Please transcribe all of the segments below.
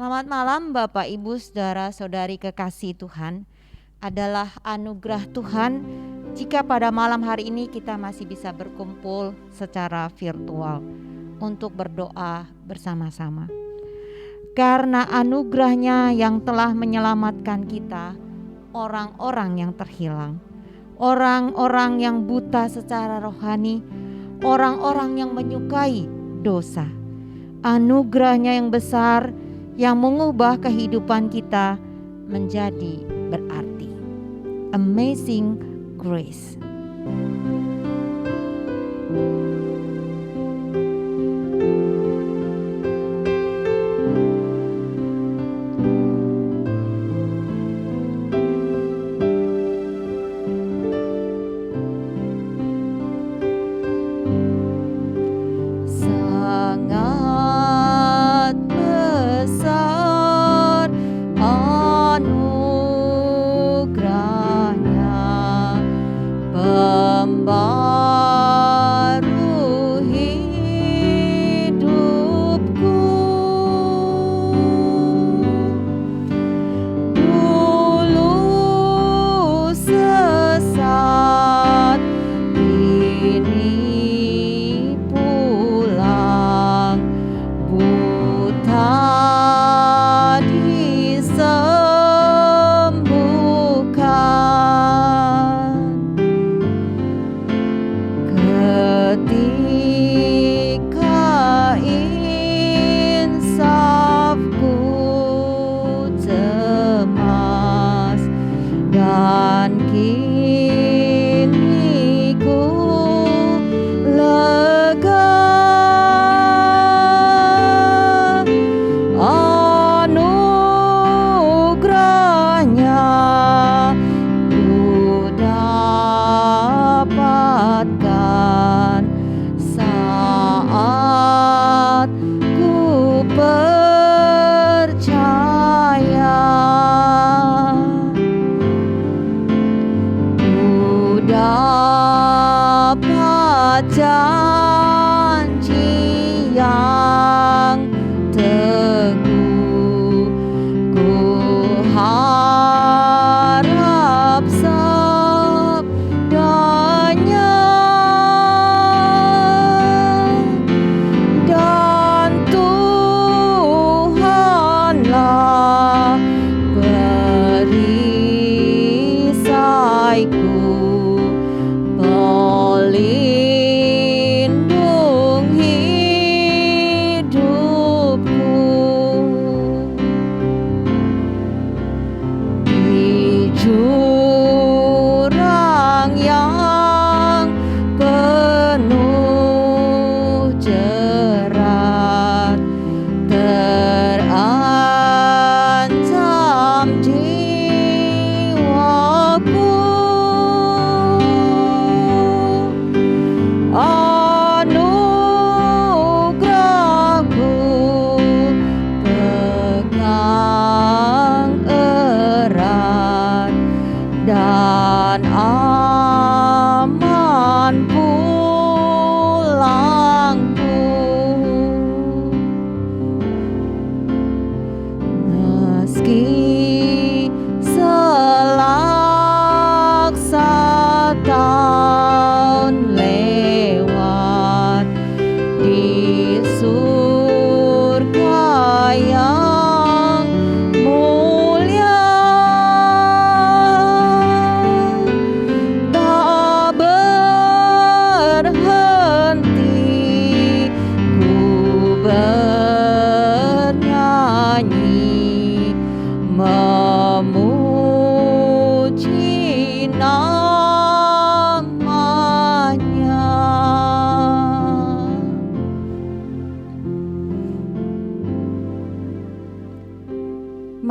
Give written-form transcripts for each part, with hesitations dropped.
Selamat malam Bapak Ibu Saudara-saudari kekasih Tuhan. Adalah anugerah Tuhan jika pada malam hari ini kita masih bisa berkumpul secara virtual untuk berdoa bersama-sama. Karena anugerahnya yang telah menyelamatkan kita, orang-orang yang terhilang, orang-orang yang buta secara rohani, orang-orang yang menyukai dosa. Anugerahnya yang besar yang mengubah kehidupan kita menjadi berarti. Amazing Grace.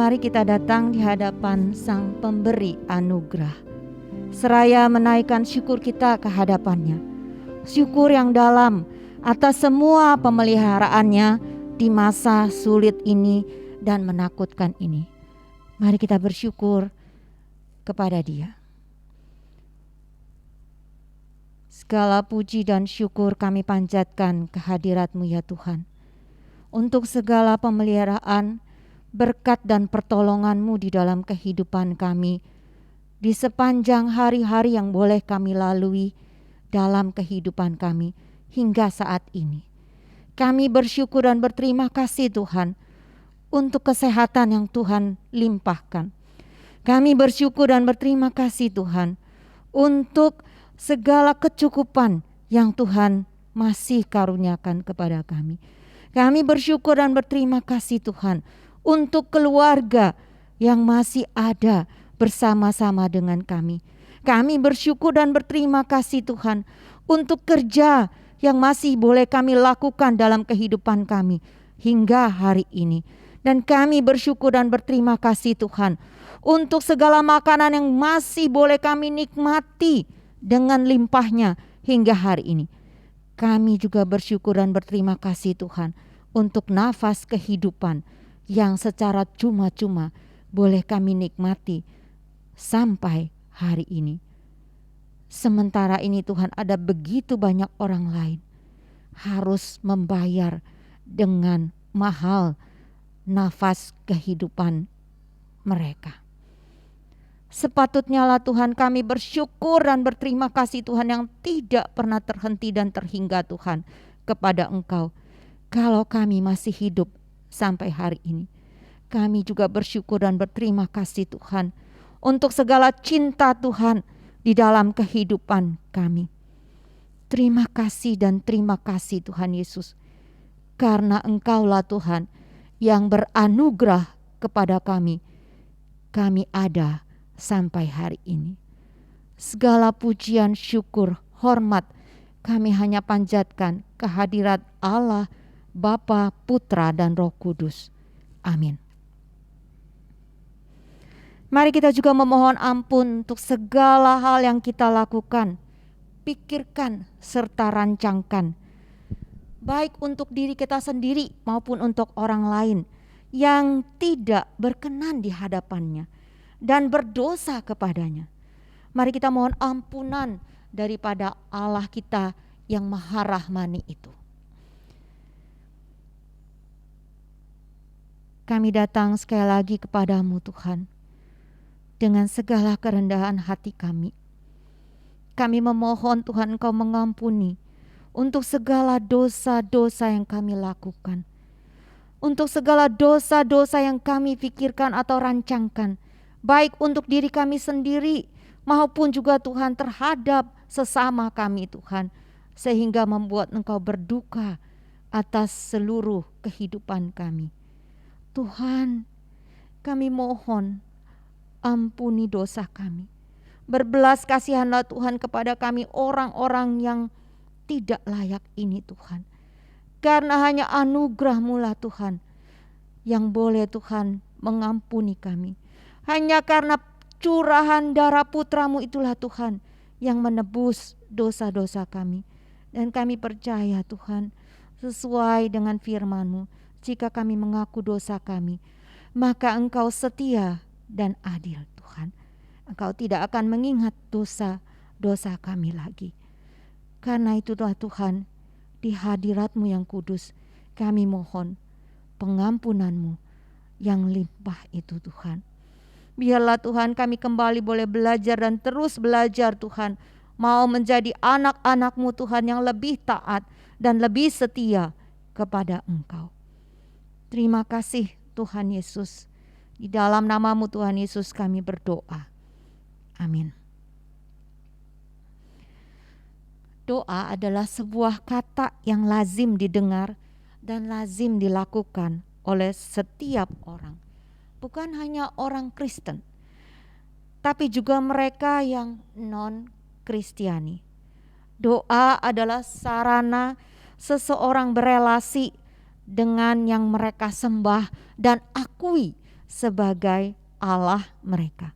Mari kita datang di hadapan Sang Pemberi Anugerah, seraya menaikkan syukur kita ke hadapannya. Syukur yang dalam atas semua pemeliharaannya di masa sulit ini dan menakutkan ini. Mari kita bersyukur kepada Dia. Segala puji dan syukur kami panjatkan kehadirat-Mu ya Tuhan. Untuk segala pemeliharaan, berkat dan pertolongan-Mu di dalam kehidupan kami, di sepanjang hari-hari yang boleh kami lalui dalam kehidupan kami hingga saat ini. Kami bersyukur dan berterima kasih Tuhan untuk kesehatan yang Tuhan limpahkan. Kami bersyukur dan berterima kasih Tuhan untuk segala kecukupan yang Tuhan masih karuniakan kepada kami. Kami bersyukur dan berterima kasih Tuhan untuk keluarga yang masih ada bersama-sama dengan kami. Kami bersyukur dan berterima kasih Tuhan untuk kerja yang masih boleh kami lakukan dalam kehidupan kami hingga hari ini. Dan kami bersyukur dan berterima kasih Tuhan untuk segala makanan yang masih boleh kami nikmati dengan limpahnya hingga hari ini. Kami juga bersyukur dan berterima kasih Tuhan untuk nafas kehidupan yang secara cuma-cuma boleh kami nikmati sampai hari ini. Sementara ini Tuhan, ada begitu banyak orang lain harus membayar dengan mahal nafas kehidupan mereka. Sepatutnya lah Tuhan kami bersyukur dan berterima kasih Tuhan yang tidak pernah terhenti dan terhingga Tuhan kepada Engkau. Kalau kami masih hidup sampai hari ini, kami juga bersyukur dan berterima kasih Tuhan untuk segala cinta Tuhan di dalam kehidupan kami. Terima kasih dan terima kasih Tuhan Yesus, karena Engkaulah Tuhan yang beranugerah kepada kami. Kami ada sampai hari ini. Segala pujian, syukur, hormat kami hanya panjatkan kehadirat Allah, Bapa, Putra, dan Roh Kudus. Amin. Mari kita juga memohon ampun untuk segala hal yang kita lakukan, pikirkan, serta rancangkan, baik untuk diri kita sendiri maupun untuk orang lain yang tidak berkenan di hadapannya dan berdosa kepadanya. Mari kita mohon ampunan daripada Allah kita yang maha rahmani itu. Kami datang sekali lagi kepadamu Tuhan, dengan segala kerendahan hati kami. Kami memohon Tuhan Engkau mengampuni untuk segala dosa-dosa yang kami lakukan, untuk segala dosa-dosa yang kami pikirkan atau rancangkan, baik untuk diri kami sendiri maupun juga Tuhan terhadap sesama kami Tuhan, sehingga membuat Engkau berduka atas seluruh kehidupan kami. Tuhan, kami mohon ampuni dosa kami. Berbelas kasihanlah Tuhan kepada kami orang-orang yang tidak layak ini Tuhan. Karena hanya anugerah-Mu lah Tuhan yang boleh Tuhan mengampuni kami. Hanya karena curahan darah putra-Mu itulah Tuhan yang menebus dosa-dosa kami. Dan kami percaya Tuhan, sesuai dengan firman-Mu, jika kami mengaku dosa kami, maka Engkau setia dan adil Tuhan. Engkau tidak akan mengingat dosa-dosa kami lagi. Karena itulah Tuhan, di hadirat-Mu yang kudus, kami mohon pengampunan-Mu yang limpah itu Tuhan. Biarlah Tuhan kami kembali boleh belajar dan terus belajar Tuhan, mau menjadi anak-anak-Mu Tuhan yang lebih taat dan lebih setia kepada Engkau. Terima kasih Tuhan Yesus. Di dalam nama-Mu Tuhan Yesus kami berdoa. Amin. Doa adalah sebuah kata yang lazim didengar dan lazim dilakukan oleh setiap orang. Bukan hanya orang Kristen, tapi juga mereka yang non-Kristiani. Doa adalah sarana seseorang berelasi dengan yang mereka sembah dan akui sebagai Allah mereka.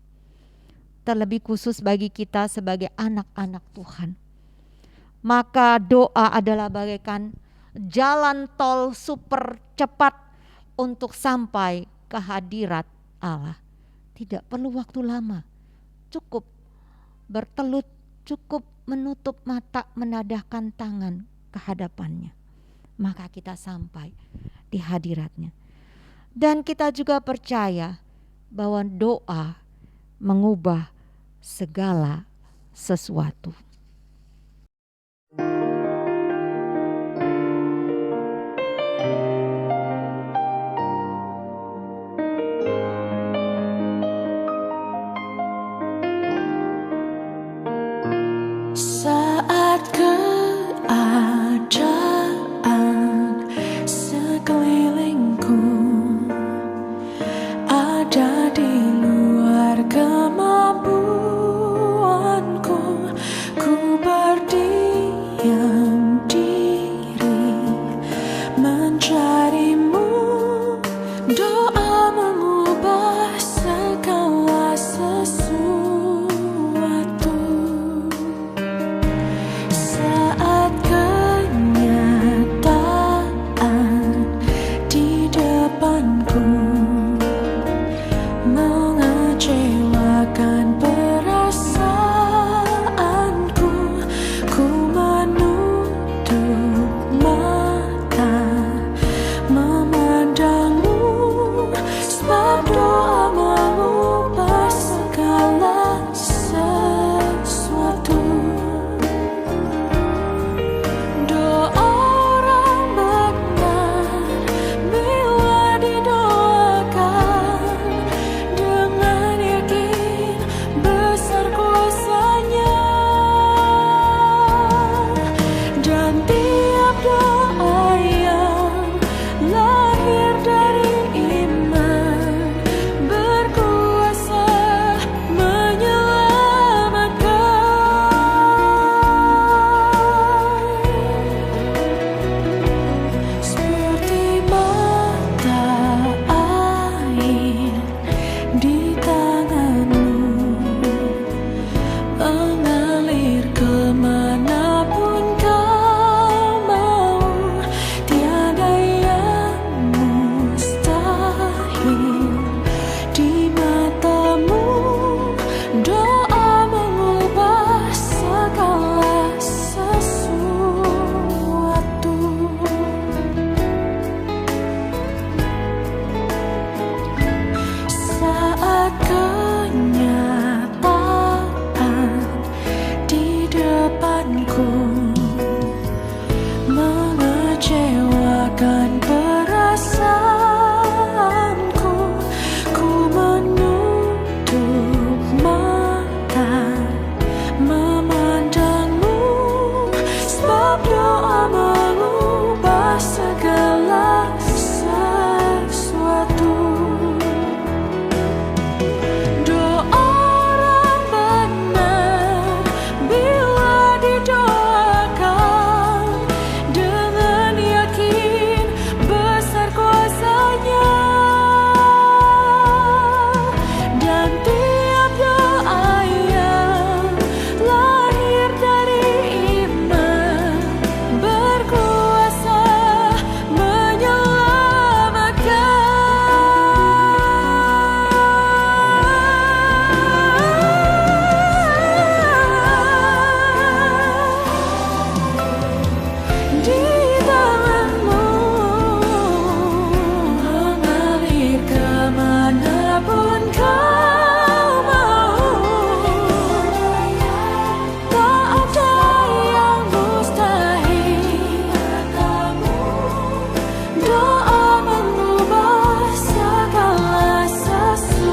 Terlebih khusus bagi kita sebagai anak-anak Tuhan. Maka doa adalah bagaikan jalan tol super cepat untuk sampai ke hadirat Allah. Tidak perlu waktu lama. Cukup bertelut, cukup menutup mata, menadahkan tangan ke hadapannya. Maka kita sampai di hadiratnya. Dan kita juga percaya bahwa doa mengubah segala sesuatu. Saat keadaan sekelilingku ada di luar kemampuanku, ku berdiam diri mencarimu. Doa mengubah segala sesuatu. Saat kenyataan di depanku mengecewakan perasaanku, ku menutup mata memandangmu, sebab doa mengubah segala sesuatu. Doa orang benar bila didoakan dengan yakin besar kuasanya, dan tiap doa yang lahir dari iman berkuasa menyelamatkan. Seperti mata air di tanganmu, mengalir kemanapun kau mau. Tiada yang mustahil di matamu. Doa mengubah segala sesuatu. Saat kenyataan di depanku mengecewakan perasaanku, ku menutup mata memandangmu, sebab doa mengubah segala sesuatu. Doa orang benar bila didoakan dengan yakin besar kuasanya, dan tiap doa yang lahir dari iman berkuasa menyelamatkan. Di tanganmu mengalir kemanapun kau mau. Tak ada yang mustahil. Doa mengubah segala sesuatu.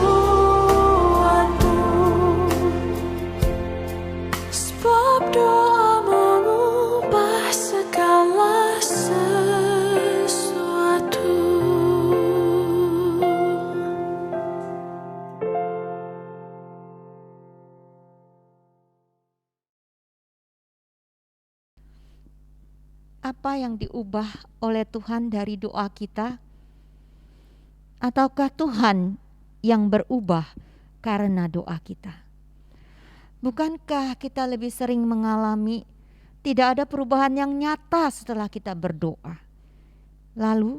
Sebab doa mengubah segala sesuatu. Apa yang diubah oleh Tuhan dari doa kita? Ataukah Tuhan yang berubah karena doa kita? Bukankah kita lebih sering mengalami tidak ada perubahan yang nyata setelah kita berdoa? Lalu,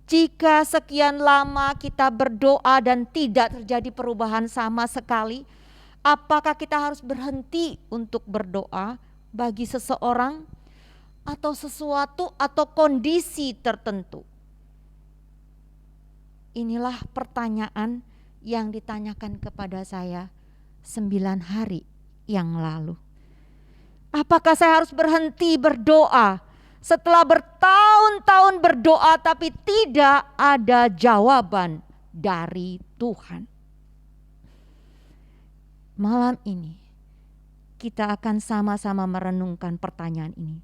jika sekian lama kita berdoa dan tidak terjadi perubahan sama sekali, apakah kita harus berhenti untuk berdoa bagi seseorang atau sesuatu atau kondisi tertentu? inilah pertanyaan yang ditanyakan kepada saya 9 hari yang lalu. Apakah saya harus berhenti berdoa setelah bertahun-tahun berdoa tapi tidak ada jawaban dari Tuhan? Malam ini kita akan sama-sama merenungkan pertanyaan ini.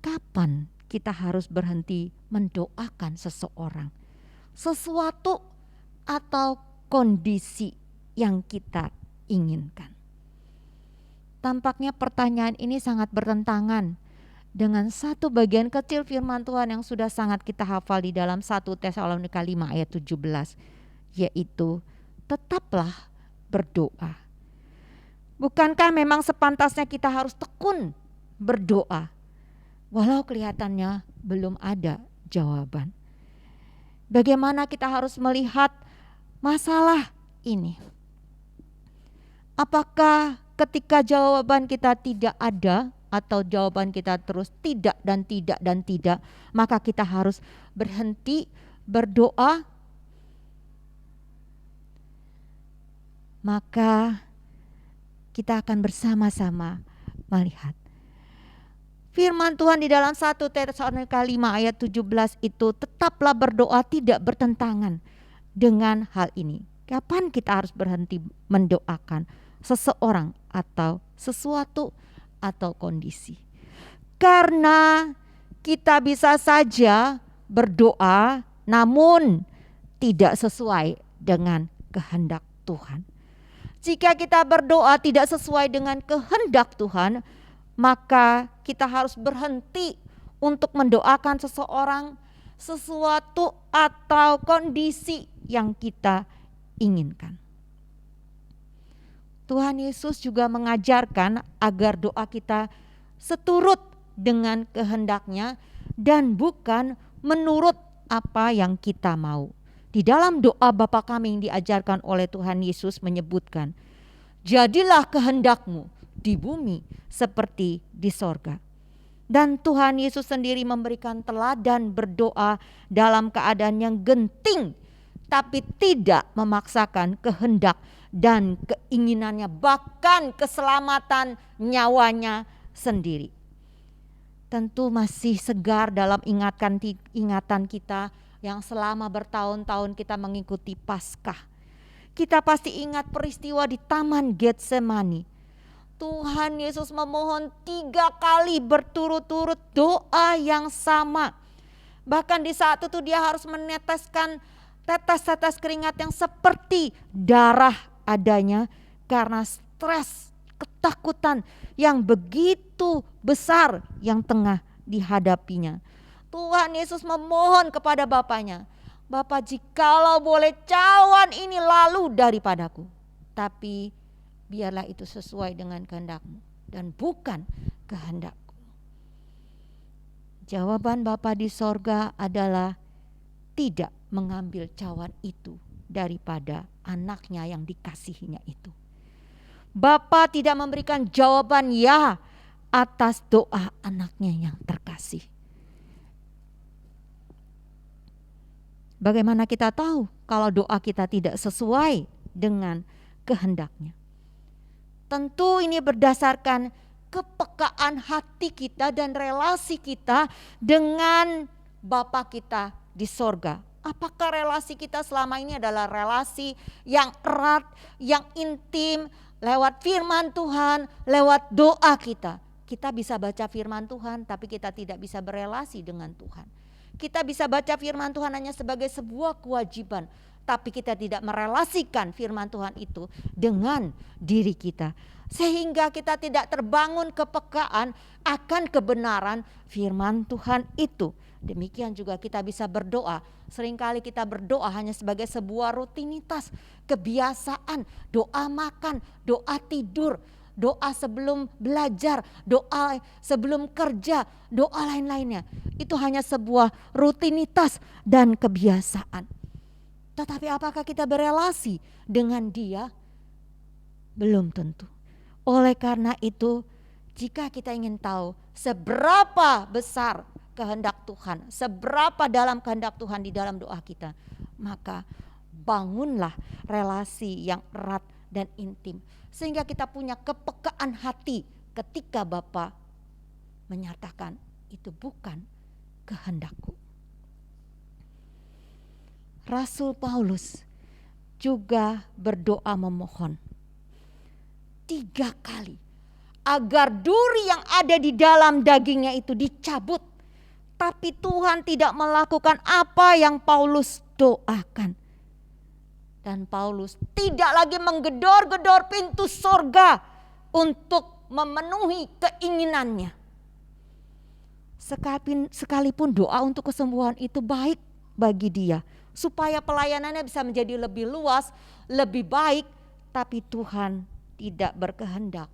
Kapan kita harus berhenti mendoakan seseorang, sesuatu atau kondisi yang kita inginkan? Tampaknya pertanyaan ini sangat bertentangan dengan satu bagian kecil firman Tuhan yang sudah sangat kita hafal di dalam 1 Tesalonika 5 ayat 17, yaitu tetaplah berdoa. Bukankah memang sepantasnya kita harus tekun berdoa walau kelihatannya belum ada jawaban? Bagaimana kita harus melihat masalah ini? Apakah ketika jawaban kita tidak ada atau jawaban kita terus tidak dan tidak dan tidak, maka kita harus berhenti berdoa? Maka kita akan bersama-sama melihat firman Tuhan di dalam 1 Tesalonika 5 ayat 17 itu, tetaplah berdoa, tidak bertentangan dengan hal ini. Kapan kita harus berhenti mendoakan seseorang atau sesuatu atau kondisi? Karena kita bisa saja berdoa namun tidak sesuai dengan kehendak Tuhan. Jika kita berdoa tidak sesuai dengan kehendak Tuhan, maka kita harus berhenti untuk mendoakan seseorang, sesuatu atau kondisi yang kita inginkan. Tuhan Yesus juga mengajarkan agar doa kita seturut dengan kehendaknya dan bukan menurut apa yang kita mau. Di dalam doa Bapa Kami yang diajarkan oleh Tuhan Yesus menyebutkan, jadilah kehendakmu di bumi seperti di sorga. Dan Tuhan Yesus sendiri memberikan teladan berdoa dalam keadaan yang genting, tapi tidak memaksakan kehendak dan keinginannya, bahkan keselamatan nyawanya sendiri. Tentu masih segar dalam ingatan kita yang selama bertahun-tahun kita mengikuti Paskah. Kita pasti ingat peristiwa di Taman Getsemani. Tuhan Yesus memohon 3 kali berturut-turut doa yang sama. Bahkan di saat itu dia harus meneteskan tetes-tetes keringat yang seperti darah adanya karena stres, ketakutan yang begitu besar yang tengah dihadapinya. Tuhan Yesus memohon kepada Bapaknya, Bapa, jikalau boleh cawan ini lalu daripadaku, tapi biarlah itu sesuai dengan kehendak-Mu dan bukan kehendak-Ku. Jawaban Bapa di sorga adalah tidak mengambil cawan itu daripada anaknya yang dikasihinya itu. Bapa tidak memberikan jawaban ya atas doa anaknya yang terkasih. Bagaimana kita tahu kalau doa kita tidak sesuai dengan kehendaknya? Tentu ini berdasarkan kepekaan hati kita dan relasi kita dengan Bapa kita di sorga. Apakah relasi kita selama ini adalah relasi yang erat, yang intim, lewat firman Tuhan, lewat doa kita? Kita bisa baca firman Tuhan tapi kita tidak bisa berelasi dengan Tuhan. Kita bisa baca firman Tuhan hanya sebagai sebuah kewajiban, tapi kita tidak merelasikan firman Tuhan itu dengan diri kita. Sehingga kita tidak terbangun kepekaan akan kebenaran firman Tuhan itu. Demikian juga kita bisa berdoa. Seringkali kita berdoa hanya sebagai sebuah rutinitas, kebiasaan, doa makan, doa tidur, doa sebelum belajar, doa sebelum kerja, doa lain-lainnya. Itu hanya sebuah rutinitas dan kebiasaan. Tetapi apakah kita berelasi dengan Dia? Belum tentu. Oleh karena itu, jika kita ingin tahu seberapa besar kehendak Tuhan, seberapa dalam kehendak Tuhan di dalam doa kita, maka bangunlah relasi yang erat dan intim. Sehingga kita punya kepekaan hati ketika Bapa menyatakan itu bukan kehendakku. Rasul Paulus juga berdoa memohon 3 kali agar duri yang ada di dalam dagingnya itu dicabut. Tapi Tuhan tidak melakukan apa yang Paulus doakan. Dan Paulus tidak lagi menggedor-gedor pintu sorga untuk memenuhi keinginannya. Sekalipun doa untuk kesembuhan itu baik bagi dia, supaya pelayanannya bisa menjadi lebih luas, lebih baik, tapi Tuhan tidak berkehendak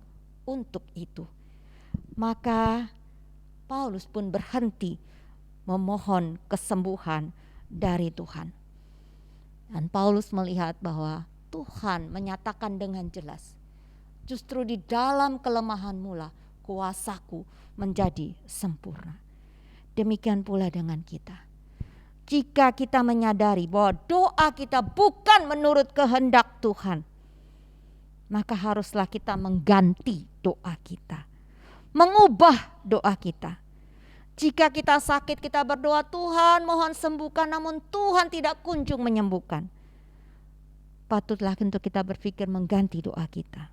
untuk itu. Maka Paulus pun berhenti memohon kesembuhan dari Tuhan. Dan Paulus melihat bahwa Tuhan menyatakan dengan jelas, justru di dalam kelemahanmu lah kuasaku menjadi sempurna. Demikian pula dengan kita. Jika kita menyadari bahwa doa kita bukan menurut kehendak Tuhan, maka haruslah kita mengganti doa kita, mengubah doa kita. Jika kita sakit, kita berdoa, Tuhan mohon sembuhkan, namun Tuhan tidak kunjung menyembuhkan. Patutlah untuk kita berpikir mengganti doa kita.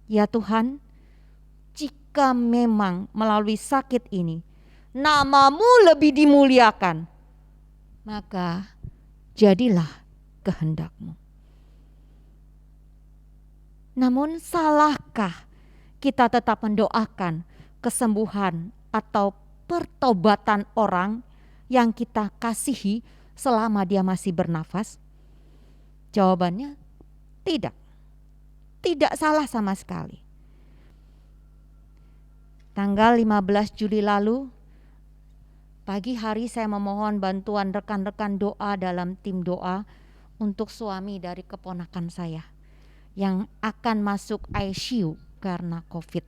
Ya Tuhan, jika memang melalui sakit ini nama-Mu lebih dimuliakan, maka jadilah kehendak-Mu. Namun salahkah kita tetap mendoakan kesembuhan atau pertobatan orang yang kita kasihi selama dia masih bernafas? Jawabannya tidak. Tidak salah sama sekali. Tanggal 15 Juli lalu, pagi hari saya memohon bantuan rekan-rekan doa dalam tim doa untuk suami dari keponakan saya yang akan masuk ICU karena COVID.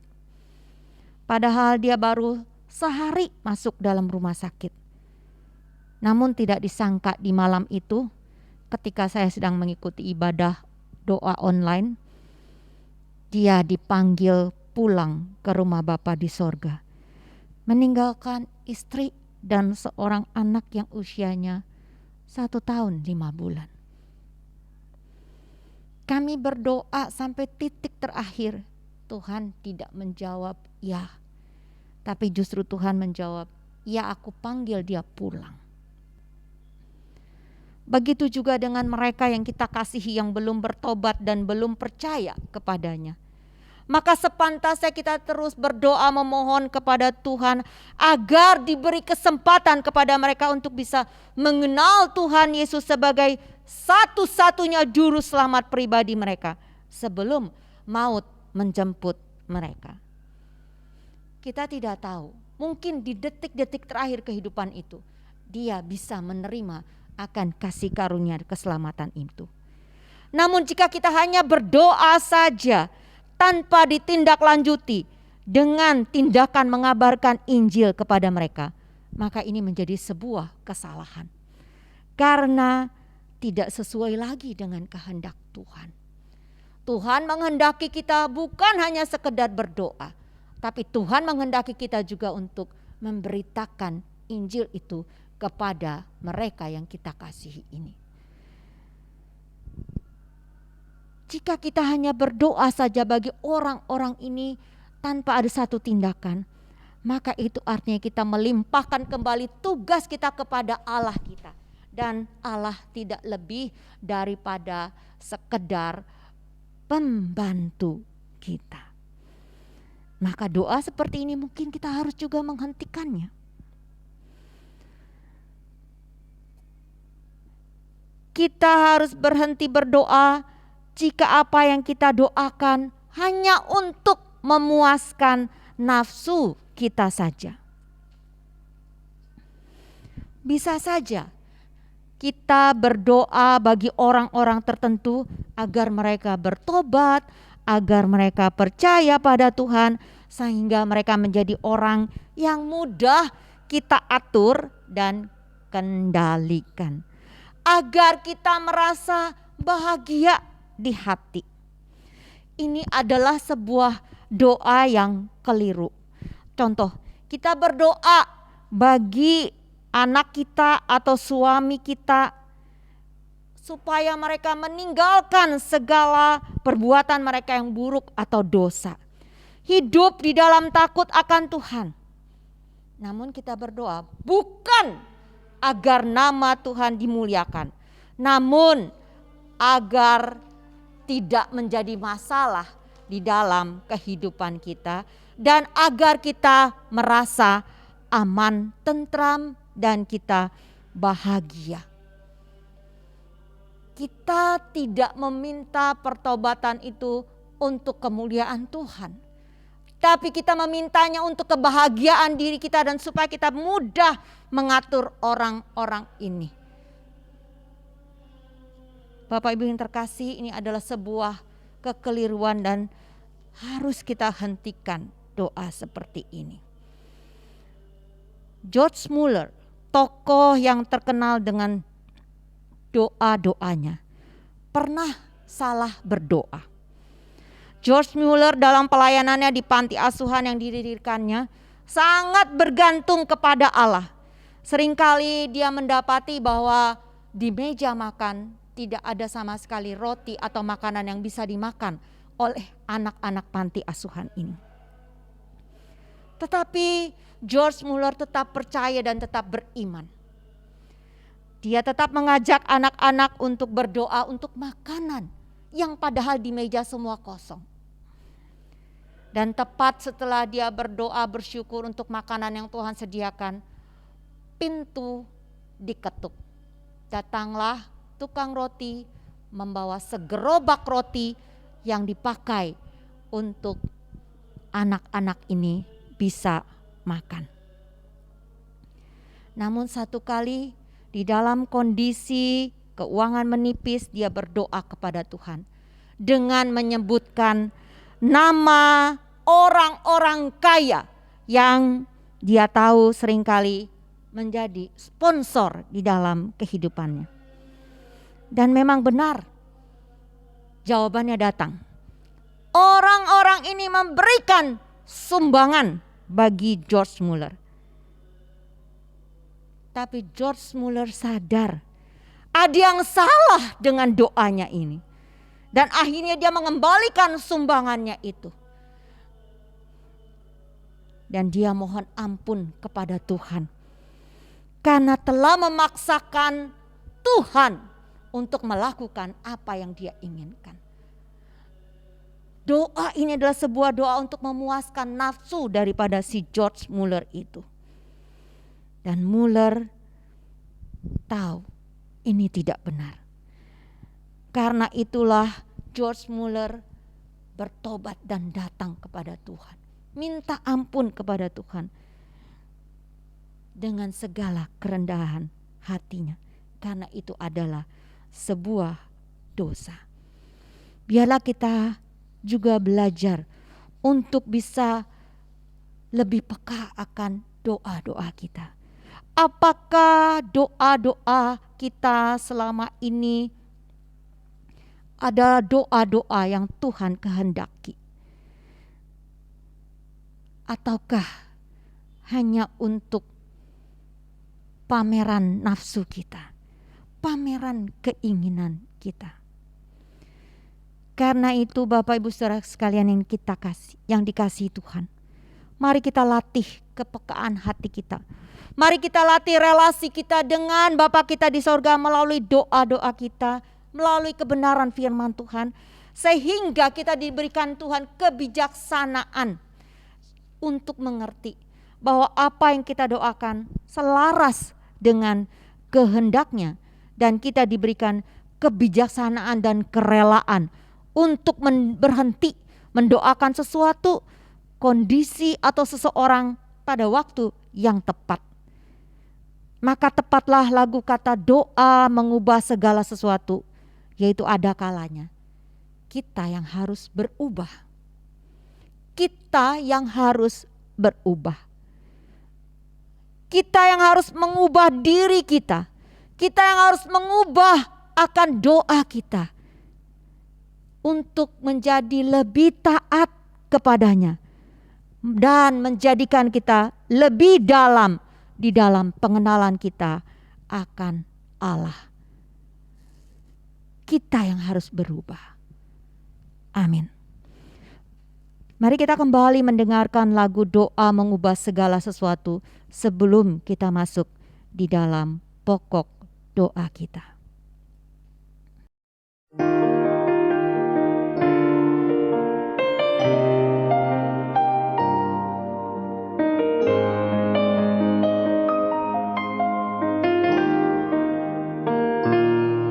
Padahal dia baru sehari masuk dalam rumah sakit. Namun tidak disangka di malam itu, ketika saya sedang mengikuti ibadah doa online, dia dipanggil pulang ke rumah Bapa di sorga, meninggalkan istri dan seorang anak yang usianya 1 tahun 5 bulan. Kami berdoa sampai titik terakhir, Tuhan tidak menjawab ya. Tapi justru Tuhan menjawab, ya aku panggil dia pulang. Begitu juga dengan mereka yang kita kasihi yang belum bertobat dan belum percaya kepadanya. Maka sepantasnya kita terus berdoa memohon kepada Tuhan agar diberi kesempatan kepada mereka untuk bisa mengenal Tuhan Yesus sebagai satu-satunya juru selamat pribadi mereka sebelum maut menjemput mereka. Kita tidak tahu, mungkin di detik-detik terakhir kehidupan itu dia bisa menerima akan kasih karunia keselamatan itu. Namun jika kita hanya berdoa saja tanpa ditindaklanjuti dengan tindakan mengabarkan Injil kepada mereka, maka ini menjadi sebuah kesalahan. Karena tidak sesuai lagi dengan kehendak Tuhan. Tuhan menghendaki kita bukan hanya sekedar berdoa, tapi Tuhan menghendaki kita juga untuk memberitakan Injil itu kepada mereka yang kita kasihi ini. Jika kita hanya berdoa saja bagi orang-orang ini tanpa ada satu tindakan, maka itu artinya kita melimpahkan kembali tugas kita kepada Allah kita. Dan Allah tidak lebih daripada sekedar pembantu kita. Maka doa seperti ini mungkin kita harus juga menghentikannya. Kita harus berhenti berdoa jika apa yang kita doakan hanya untuk memuaskan nafsu kita saja. Bisa saja kita berdoa bagi orang-orang tertentu agar mereka bertobat, agar mereka percaya pada Tuhan, sehingga mereka menjadi orang yang mudah kita atur dan kendalikan. agar kita merasa bahagia di hati. Ini adalah sebuah doa yang keliru. Contoh, kita berdoa bagi anak kita atau suami kita supaya mereka meninggalkan segala perbuatan mereka yang buruk atau dosa. Hidup di dalam takut akan Tuhan. Namun kita berdoa bukan agar nama Tuhan dimuliakan, namun agar tidak menjadi masalah di dalam kehidupan kita dan agar kita merasa aman, tentram, dan kita bahagia. Kita tidak meminta pertobatan itu untuk kemuliaan Tuhan, tapi kita memintanya untuk kebahagiaan diri kita dan supaya kita mudah mengatur orang-orang ini. Bapak Ibu yang terkasih, ini adalah sebuah kekeliruan dan harus kita hentikan doa seperti ini. George Mueller, tokoh yang terkenal dengan doa-doanya, pernah salah berdoa. George Mueller dalam pelayanannya di panti asuhan yang didirikannya sangat bergantung kepada Allah. Seringkali dia mendapati bahwa di meja makan tidak ada sama sekali roti atau makanan yang bisa dimakan oleh anak-anak panti asuhan ini. Tetapi George Mueller tetap percaya dan tetap beriman. Dia tetap mengajak anak-anak untuk berdoa untuk makanan yang padahal di meja semua kosong. Dan tepat setelah dia berdoa bersyukur untuk makanan yang Tuhan sediakan, pintu diketuk. Datanglah tukang roti membawa segerobak roti yang dipakai untuk anak-anak ini bisa makan. Namun satu kali di dalam kondisi keuangan menipis, dia berdoa kepada Tuhan dengan menyebutkan nama orang-orang kaya yang dia tahu seringkali menjadi sponsor di dalam kehidupannya. Dan memang benar, jawabannya datang. Orang-orang ini memberikan sumbangan bagi George Mueller. Tapi George Mueller sadar ada yang salah dengan doanya ini. Dan akhirnya dia mengembalikan sumbangannya itu. Dan dia mohon ampun kepada Tuhan. Karena telah memaksakan Tuhan untuk melakukan apa yang dia inginkan. Doa ini adalah sebuah doa untuk memuaskan nafsu daripada si George Mueller itu. Dan Mueller tahu ini tidak benar. Karena itulah George Mueller bertobat dan datang kepada Tuhan. Minta ampun kepada Tuhan dengan segala kerendahan hatinya. Karena itu adalah sebuah dosa. Biarlah kita juga belajar untuk bisa lebih peka akan doa-doa kita. Apakah doa-doa kita selama ini adalah doa-doa yang Tuhan kehendaki? Ataukah hanya untuk pameran nafsu kita? Pameran keinginan kita. Karena itu Bapak Ibu Saudara sekalian yang dikasihi Tuhan, mari kita latih kepekaan hati kita. Mari kita latih relasi kita dengan Bapa kita di sorga melalui doa-doa kita, melalui kebenaran firman Tuhan, sehingga kita diberikan Tuhan kebijaksanaan untuk mengerti bahwa apa yang kita doakan selaras dengan kehendaknya. Dan kita diberikan kebijaksanaan dan kerelaan untuk berhenti mendoakan sesuatu, kondisi atau seseorang pada waktu yang tepat. Maka tepatlah lagu kata doa mengubah segala sesuatu, yaitu ada kalanya kita yang harus berubah. Kita yang harus berubah. Kita yang harus mengubah diri kita. Kita yang harus mengubah akan doa kita untuk menjadi lebih taat kepadanya dan menjadikan kita lebih dalam di dalam pengenalan kita akan Allah. Kita yang harus berubah. Amin. Mari kita kembali mendengarkan lagu doa mengubah segala sesuatu sebelum kita masuk di dalam pokok doa kita.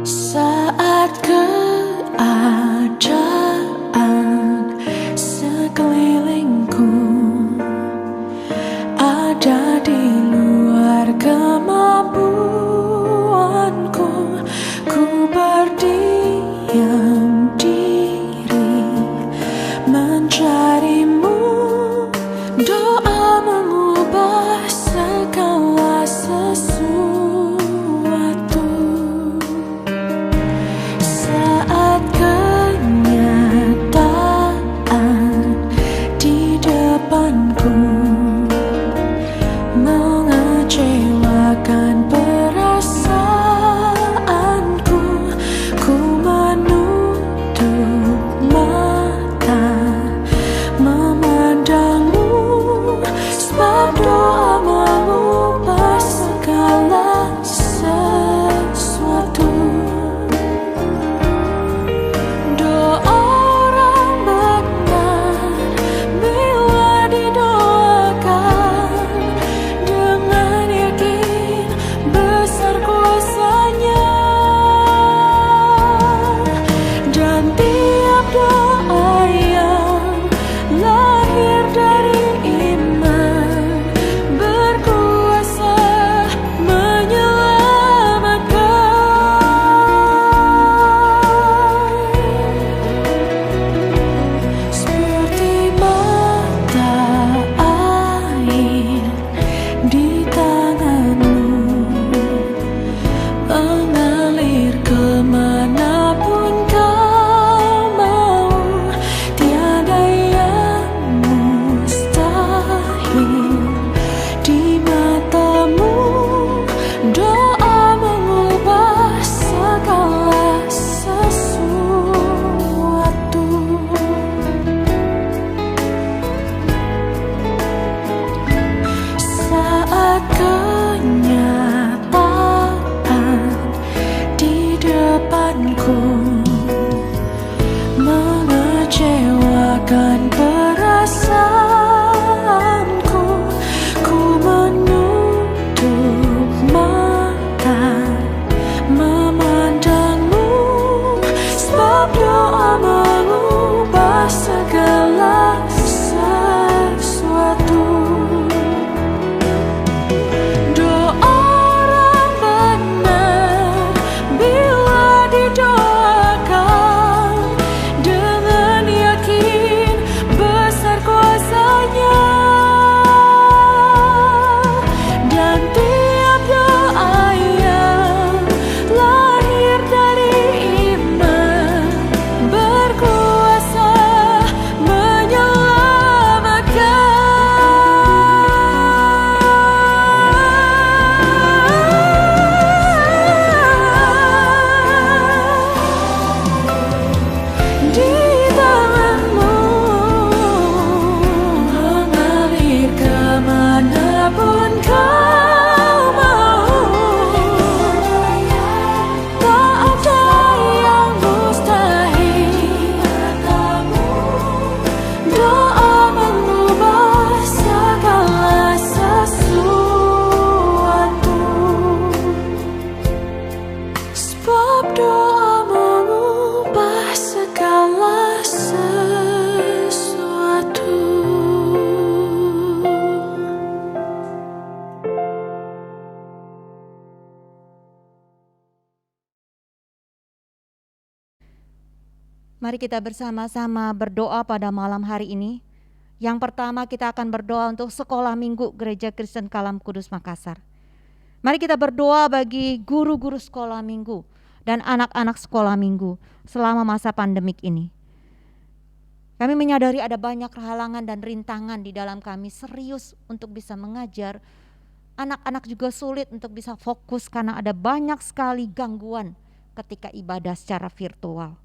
Saat keadaan sekelilingku ada di luar kemampuanku, ku berdiam diri mencarimu. Doa mengubah segala sesuatu. Saat kenyataan di depanku mengecewakan perasaanku, ku menutup mata memandangmu, sebab doa mengubah segala sesuatu. Doa orang benar bila didoakan dengan yakin besar kuasanya, dan tiap doa yang lahir dari iman berkuasa menyelamatkan. Seperti mata air di tanganmu, mengalir kemanapun kau mau. Tiada yang mustahil di matamu. Doa mengubah segala sesuatu. Saat kenyataan di depanku mengecewakan perasaanku, ku menutup mata memandangmu, sebab doa mengubah segala sesuatu. Doa orang benar bila didoakan dengan yakin besar kuasanya, dan tiap doa yang lahir dari iman berkuasa menyelamatkan. Di tanganmu mengalir kemanapun kau mau. Tak ada yang mustahil. Doa mengubah segala sesuatu. Sebab doa mengubah segala sesuatu. Mari kita bersama-sama berdoa pada malam hari ini. Yang pertama kita akan berdoa untuk sekolah minggu Gereja Kristen Kalam Kudus Makassar. Mari kita berdoa bagi guru-guru sekolah minggu dan anak-anak sekolah minggu selama masa pandemik ini. Kami menyadari ada banyak halangan dan rintangan di dalam kami serius untuk bisa mengajar. Anak-anak juga sulit untuk bisa fokus karena ada banyak sekali gangguan ketika ibadah secara virtual.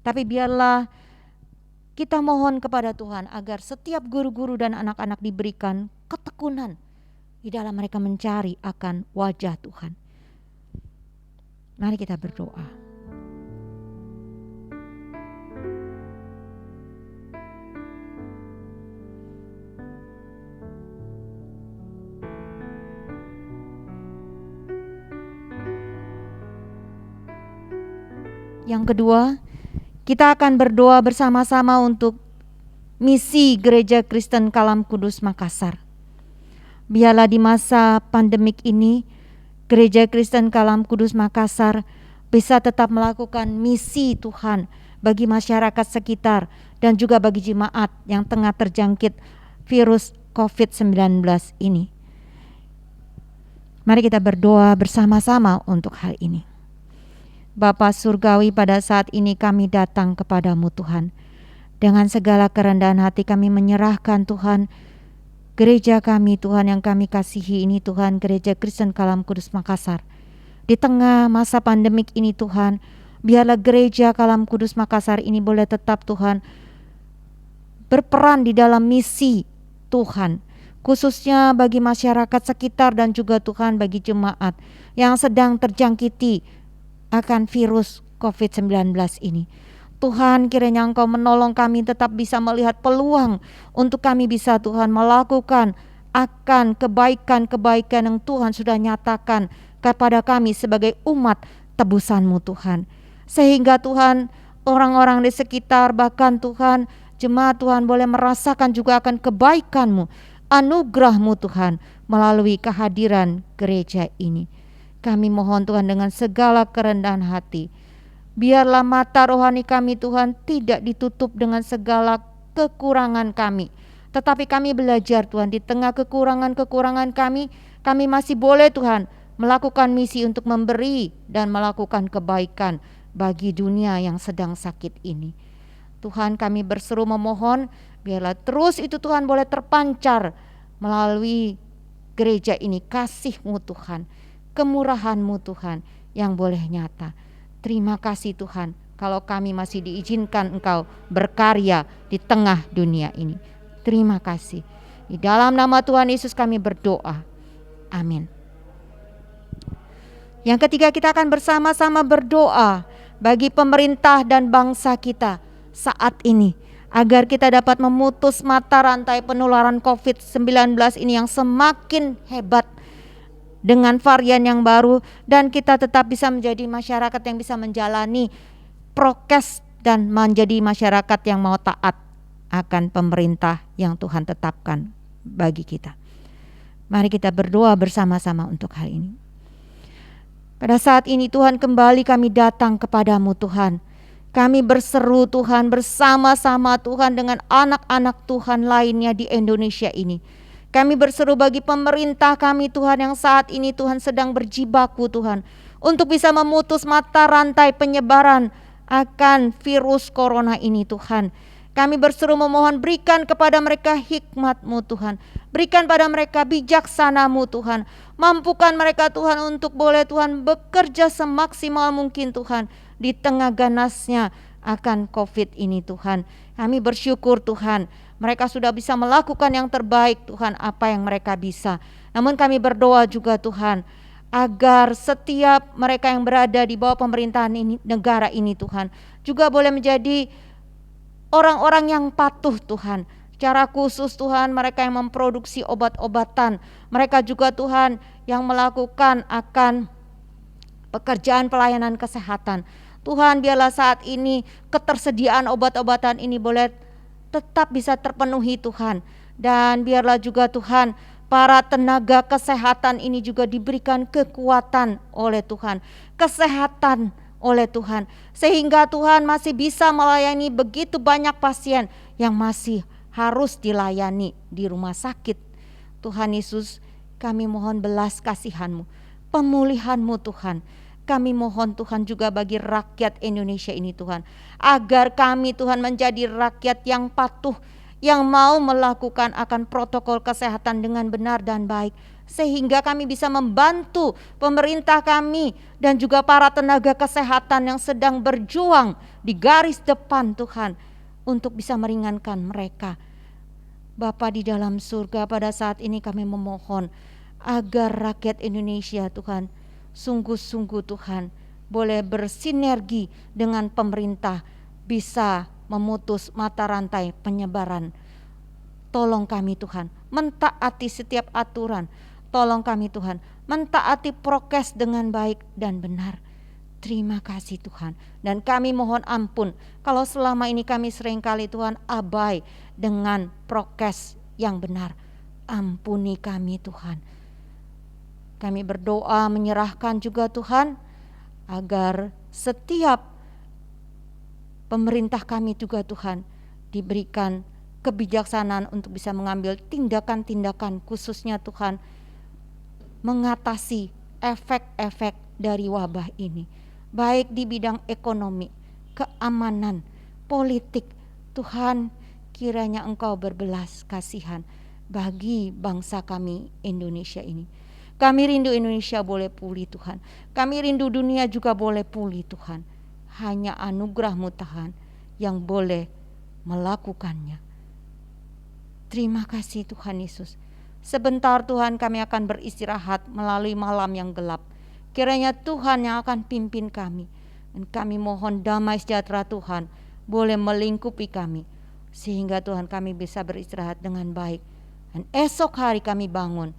Tapi biarlah kita mohon kepada Tuhan agar setiap guru-guru dan anak-anak diberikan ketekunan di dalam mereka mencari akan wajah Tuhan. Mari kita berdoa. Yang kedua, kita akan berdoa bersama-sama untuk misi Gereja Kristen Kalam Kudus Makassar. Biarlah di masa pandemik ini, Gereja Kristen Kalam Kudus Makassar bisa tetap melakukan misi Tuhan bagi masyarakat sekitar dan juga bagi jemaat yang tengah terjangkit virus COVID-19 ini. Mari kita berdoa bersama-sama untuk hal ini. Bapa Surgawi, pada saat ini kami datang kepadamu Tuhan. Dengan segala kerendahan hati kami menyerahkan Tuhan gereja kami Tuhan yang kami kasihi ini Tuhan, Gereja Kristen Kalam Kudus Makassar. Di tengah masa pandemik ini Tuhan, biarlah Gereja Kalam Kudus Makassar ini boleh tetap Tuhan berperan di dalam misi Tuhan, khususnya bagi masyarakat sekitar dan juga Tuhan bagi jemaat yang sedang terjangkiti akan virus COVID-19 ini. Tuhan, kiranya Engkau menolong kami tetap bisa melihat peluang untuk kami bisa Tuhan melakukan akan kebaikan-kebaikan yang Tuhan sudah nyatakan kepada kami sebagai umat tebusan-Mu Tuhan. Sehingga Tuhan, orang-orang di sekitar bahkan Tuhan, jemaat Tuhan boleh merasakan juga akan kebaikan-Mu, anugerah-Mu Tuhan melalui kehadiran gereja ini. Kami mohon Tuhan dengan segala kerendahan hati, biarlah mata rohani kami Tuhan tidak ditutup dengan segala kekurangan kami. Tetapi kami belajar Tuhan, di tengah kekurangan-kekurangan kami masih boleh Tuhan melakukan misi untuk memberi dan melakukan kebaikan bagi dunia yang sedang sakit ini. Tuhan, kami berseru memohon, biarlah terus itu Tuhan boleh terpancar melalui gereja ini, kasih-Mu Tuhan, kemurahan-Mu Tuhan yang boleh nyata. Terima kasih Tuhan, kalau kami masih diizinkan Engkau berkarya di tengah dunia ini. Terima kasih. Di dalam nama Tuhan Yesus kami berdoa. Amin. Yang ketiga, kita akan bersama-sama berdoa bagi pemerintah dan bangsa kita saat ini, agar kita dapat memutus mata rantai penularan COVID-19 ini yang semakin hebat dengan varian yang baru, dan kita tetap bisa menjadi masyarakat yang bisa menjalani prokes dan menjadi masyarakat yang mau taat akan pemerintah yang Tuhan tetapkan bagi kita. Mari kita berdoa bersama-sama untuk hal ini. Pada saat ini Tuhan, kembali kami datang kepadamu Tuhan. Kami berseru Tuhan bersama-sama Tuhan dengan anak-anak Tuhan lainnya di Indonesia ini. Kami berseru bagi pemerintah kami Tuhan yang saat ini Tuhan sedang berjibaku Tuhan, untuk bisa memutus mata rantai penyebaran akan virus corona ini Tuhan. Kami berseru memohon, berikan kepada mereka hikmat-Mu Tuhan, berikan pada mereka bijaksana-Mu Tuhan, mampukan mereka Tuhan untuk boleh Tuhan bekerja semaksimal mungkin Tuhan di tengah ganasnya akan COVID ini Tuhan. Kami bersyukur Tuhan, mereka sudah bisa melakukan yang terbaik Tuhan, apa yang mereka bisa. Namun kami berdoa juga Tuhan, agar setiap mereka yang berada di bawah pemerintahan ini, negara ini Tuhan, juga boleh menjadi orang-orang yang patuh Tuhan. Secara khusus Tuhan, mereka yang memproduksi obat-obatan, mereka juga Tuhan yang melakukan akan pekerjaan pelayanan kesehatan. Tuhan, biarlah saat ini ketersediaan obat-obatan ini boleh tetap bisa terpenuhi Tuhan. Dan biarlah juga Tuhan, para tenaga kesehatan ini juga diberikan kekuatan oleh Tuhan, kesehatan oleh Tuhan, sehingga Tuhan masih bisa melayani begitu banyak pasien yang masih harus dilayani di rumah sakit. Tuhan Yesus, Kami mohon belas kasihan-Mu, pemulihan-Mu Tuhan. Kami mohon Tuhan juga bagi rakyat Indonesia ini Tuhan, agar kami Tuhan menjadi rakyat yang patuh, yang mau melakukan akan protokol kesehatan dengan benar dan baik, sehingga kami bisa membantu pemerintah kami dan juga para tenaga kesehatan yang sedang berjuang di garis depan Tuhan, untuk bisa meringankan mereka. Bapa di dalam surga, pada saat ini kami memohon agar rakyat Indonesia Tuhan, sungguh-sungguh Tuhan, boleh bersinergi dengan pemerintah, bisa memutus mata rantai penyebaran. Tolong kami Tuhan, mentaati setiap aturan. Tolong kami Tuhan, mentaati prokes dengan baik dan benar. Terima kasih Tuhan. Dan kami mohon ampun kalau selama ini kami seringkali Tuhan abai dengan prokes yang benar. Ampuni kami Tuhan. Kami berdoa menyerahkan juga Tuhan, agar setiap pemerintah kami juga Tuhan diberikan kebijaksanaan untuk bisa mengambil tindakan-tindakan, khususnya Tuhan mengatasi efek-efek dari wabah ini, baik di bidang ekonomi, keamanan, politik. Tuhan, kiranya Engkau berbelas kasihan bagi bangsa kami Indonesia ini. Kami rindu Indonesia boleh pulih Tuhan. Kami rindu dunia juga boleh pulih Tuhan. Hanya anugerah-Mu Tuhan yang boleh melakukannya. Terima kasih Tuhan Yesus. Sebentar Tuhan kami akan beristirahat melalui malam yang gelap. Kiranya Tuhan yang akan pimpin kami. Dan kami mohon damai sejahtera Tuhan boleh melingkupi kami, sehingga Tuhan kami bisa beristirahat dengan baik. Dan esok hari kami bangun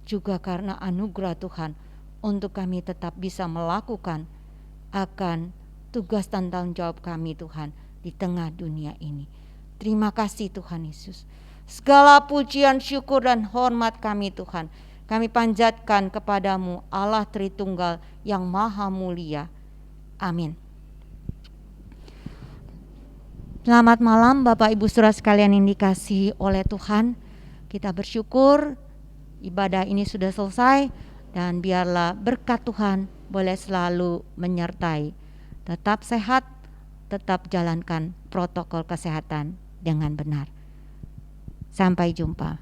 juga karena anugerah Tuhan, untuk kami tetap bisa melakukan akan tugas dan tanggung jawab kami Tuhan di tengah dunia ini. Terima kasih Tuhan Yesus. Segala pujian, syukur dan hormat kami Tuhan, kami panjatkan kepadamu Allah Tritunggal yang maha mulia. Amin. Selamat malam Bapak Ibu Saudara sekalian yang dikasihi oleh Tuhan. Kita bersyukur ibadah ini sudah selesai, dan biarlah berkat Tuhan boleh selalu menyertai. Tetap sehat, tetap jalankan protokol kesehatan dengan benar. Sampai jumpa.